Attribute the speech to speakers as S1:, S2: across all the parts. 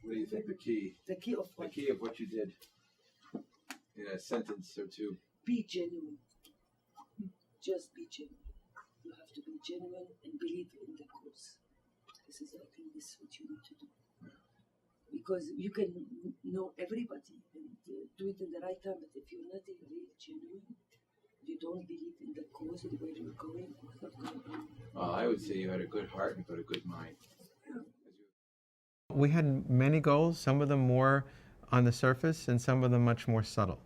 S1: What do you think the key?
S2: The key of what?
S1: The key of what you did in a sentence or two.
S2: Be genuine. Just be genuine. You have to be genuine and believe in the cause. This is, I think, this is what you need to do. Because you can know everybody and do it in the right time, but if you're not really genuine, you don't believe in the cause of where you're going, it's not going to be.
S1: Well, I would say you had a good heart and got a good mind.
S3: We had many goals, some of them more on the surface and some of them much more subtle.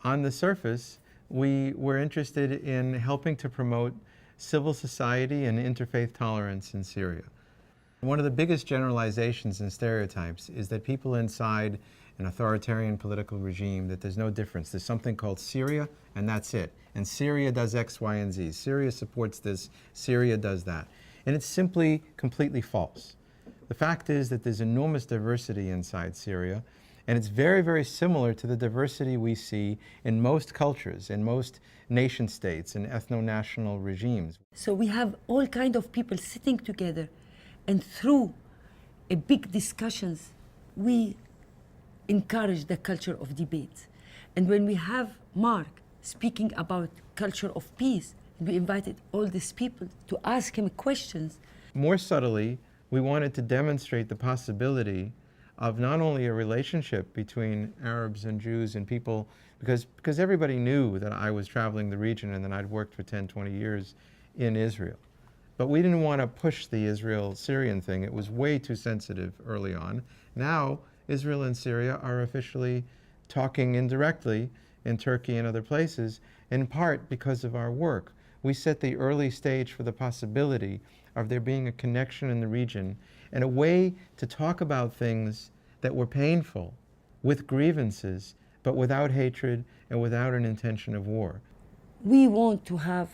S3: On the surface, we were interested in helping to promote civil society and interfaith tolerance in Syria. One of the biggest generalizations and stereotypes is that people inside an authoritarian political regime, that there's no difference. There's something called Syria, and that's it. And Syria does X, Y, and Z. Syria supports this, Syria does that. And it's simply completely false. The fact is that there's enormous diversity inside Syria, and it's very, very similar to the diversity we see in most cultures, in most nation states and ethno-national regimes.
S2: So we have all kinds of people sitting together, and through a big discussions, we encourage the culture of debate. And when we have Marc speaking about culture of peace, we invited all these people to ask him questions.
S3: More subtly, we wanted to demonstrate the possibility of not only a relationship between Arabs and Jews and people, because everybody knew that I was traveling the region and that I'd worked for 10, 20 years in Israel. But we didn't want to push the Israel-Syrian thing. It was way too sensitive early on. Now, Israel and Syria are officially talking indirectly in Turkey and other places, in part because of our work. We set the early stage for the possibility of there being a connection in the region and a way to talk about things that were painful with grievances, but without hatred and without an intention of war.
S2: We want to have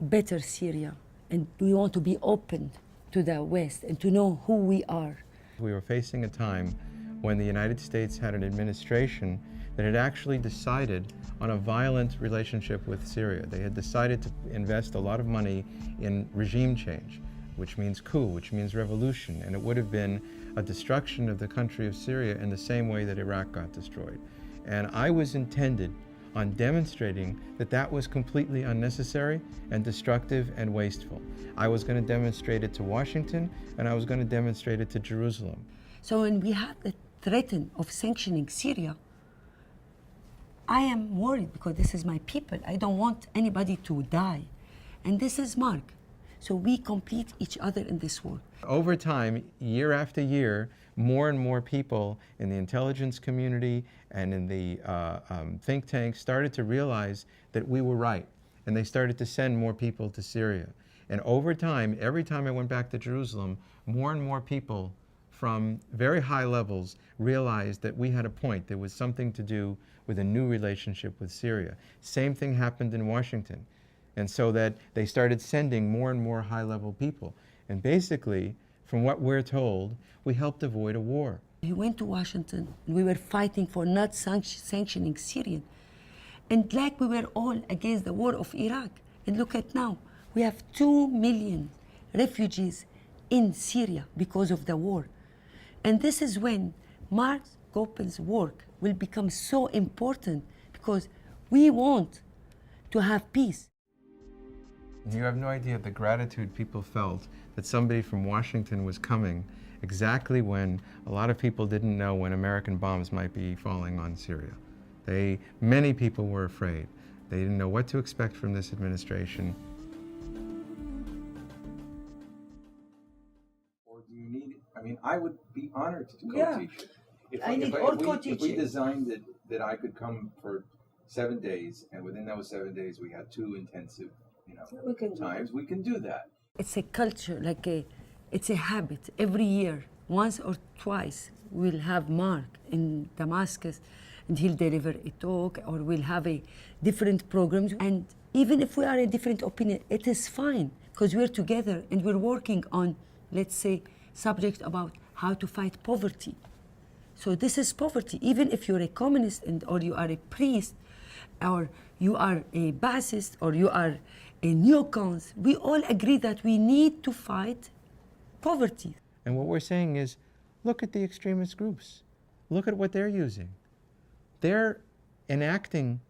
S2: better Syria, and we want to be open to the West and to know who we are.
S3: We were facing a time when the United States had an administration that had actually decided on a violent relationship with Syria. They had decided to invest a lot of money in regime change, which means coup, which means revolution, and it would have been a destruction of the country of Syria in the same way that Iraq got destroyed. And I was intended on demonstrating that that was completely unnecessary and destructive and wasteful. I was going to demonstrate it to Washington, and I was going to demonstrate it to Jerusalem.
S2: So when we have the threat of sanctioning Syria, I am worried because this is my people. I don't want anybody to die. And this is Marc. So we complete each other in this war.
S3: Over time, year after year, more and more people in the intelligence community and in the think tanks started to realize that we were right. And they started to send more people to Syria. And over time, every time I went back to Jerusalem, more and more people from very high levels realized that we had a point. There was something to do with a new relationship with Syria. Same thing happened in Washington. And so that they started sending more and more high-level people. And basically, from what we're told, we helped avoid a war.
S2: We went to Washington, and we were fighting for not sanctioning Syria. And like we were all against the war of Iraq. And look at now, we have 2 million refugees in Syria because of the war. And this is when Marc Gopin's work will become so important, because we want to have peace.
S3: You have no idea the gratitude people felt that somebody from Washington was coming exactly when a lot of people didn't know when American bombs might be falling on Syria. Many people were afraid. They didn't know what to expect from this administration.
S1: Or do you need, I mean, I would be honored to co-teach it. If we designed it that I could come for 7 days, and within those 7 days we had 2 intensive times, we can do that.
S2: It's a culture, it's a habit. Every year, once or twice, we'll have Marc in Damascus, and he'll deliver a talk, or we'll have a different programs. And even if we are a different opinion, it is fine, because we're together and we're working on, let's say, subject about how to fight poverty. So this is poverty. Even if you're a communist or you are a priest, or you are a Ba'athist, or you are a neocons, we all agree that we need to fight poverty.
S3: And what we're saying is, Look at the extremist groups. Look at what they're using. They're enacting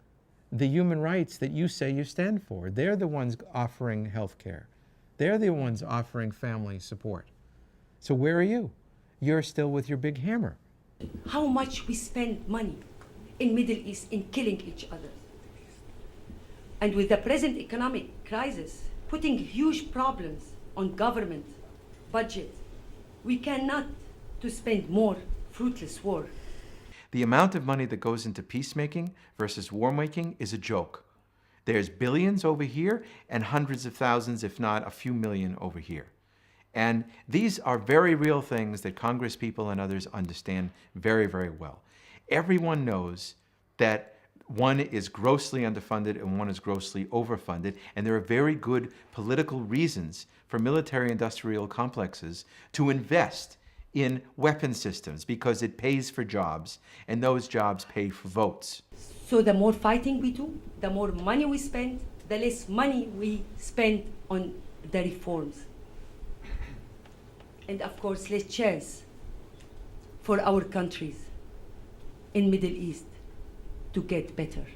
S3: the human rights that you say you stand for. They're the ones offering health care. They're the ones offering family support. So where are you? You're still with your big hammer.
S2: How much we spend money in Middle East in killing each other. And with the present economic crisis, putting huge problems on government, budget, we cannot to spend more fruitless war.
S3: The amount of money that goes into peacemaking versus war making is a joke. There's billions over here and hundreds of thousands, if not a few million over here. And these are very real things that Congress people and others understand very, very well. Everyone knows that one is grossly underfunded and one is grossly overfunded, and there are very good political reasons for military-industrial complexes to invest in weapon systems because it pays for jobs, and those jobs pay for votes.
S2: So the more fighting we do, the more money we spend, the less money we spend on the reforms. And of course, less chance for our countries in Middle East to get better.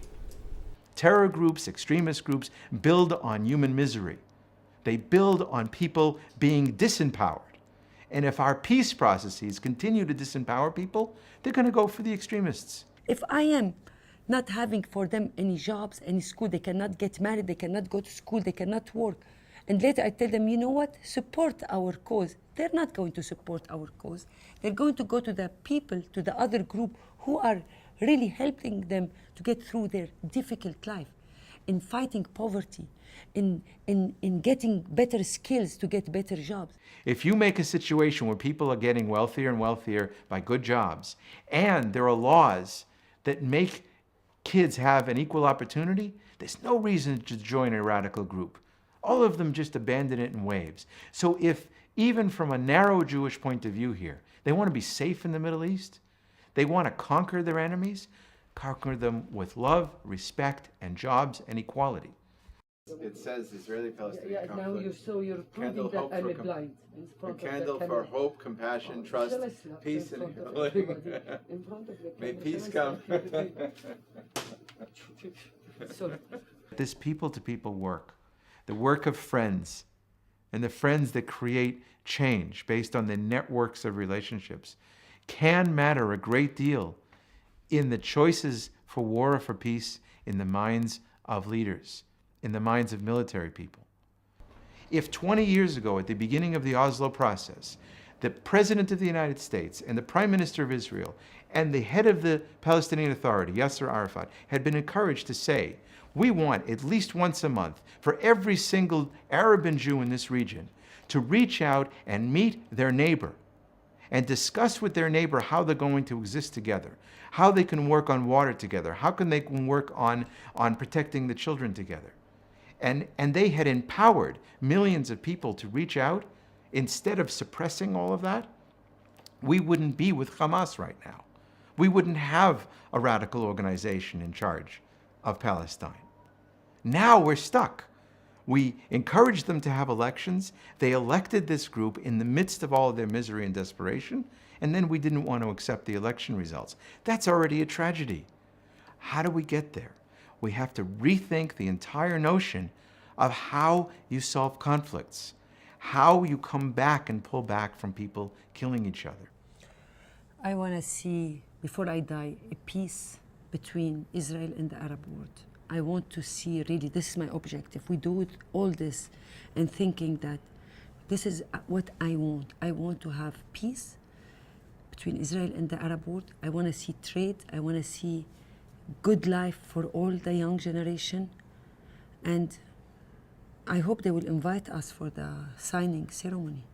S3: Terror groups, extremist groups, build on human misery. They build on people being disempowered. And if our peace processes continue to disempower people, they're going to go for the extremists.
S2: If I am not having for them any jobs, any school, they cannot get married, they cannot go to school, they cannot work. And later I tell them, you know what, support our cause. They're not going to support our cause. They're going to go to the people, to the other group who are really helping them to get through their difficult life, in fighting poverty, in getting better skills to get better jobs.
S3: If you make a situation where people are getting wealthier and wealthier by good jobs, and there are laws that make kids have an equal opportunity, there's no reason to join a radical group. All of them just abandon it in waves. So if, even from a narrow Jewish point of view here, they want to be safe in the Middle East, they want to conquer their enemies, conquer them with love, respect, and jobs and equality.
S1: It says Israeli-Palestinian conflict.
S2: Now you're proving that I'm blind.
S1: A candle for hope, compassion, trust, peace, and healing. May peace come.
S3: This people-to-people work, the work of friends, and the friends that create change based on the networks of relationships, can matter a great deal in the choices for war or for peace in the minds of leaders, in the minds of military people. If 20 years ago, at the beginning of the Oslo process, the President of the United States and the Prime Minister of Israel and the head of the Palestinian Authority, Yasser Arafat, had been encouraged to say, we want at least once a month for every single Arab and Jew in this region to reach out and meet their neighbor and discuss with their neighbor how they're going to exist together, how they can work on water together, how they can work on protecting the children together. And they had empowered millions of people to reach out. Instead of suppressing all of that, we wouldn't be with Hamas right now. We wouldn't have a radical organization in charge of Palestine. Now we're stuck. We encouraged them to have elections. They elected this group in the midst of all of their misery and desperation, and then we didn't want to accept the election results. That's already a tragedy. How do we get there? We have to rethink the entire notion of how you solve conflicts, how you come back and pull back from people killing each other.
S2: I want to see, before I die, a peace between Israel and the Arab world. I want to see, really, this is my objective. We do all this and thinking that this is what I want. I want to have peace between Israel and the Arab world. I want to see trade. I want to see good life for all the young generation. And I hope they will invite us for the signing ceremony.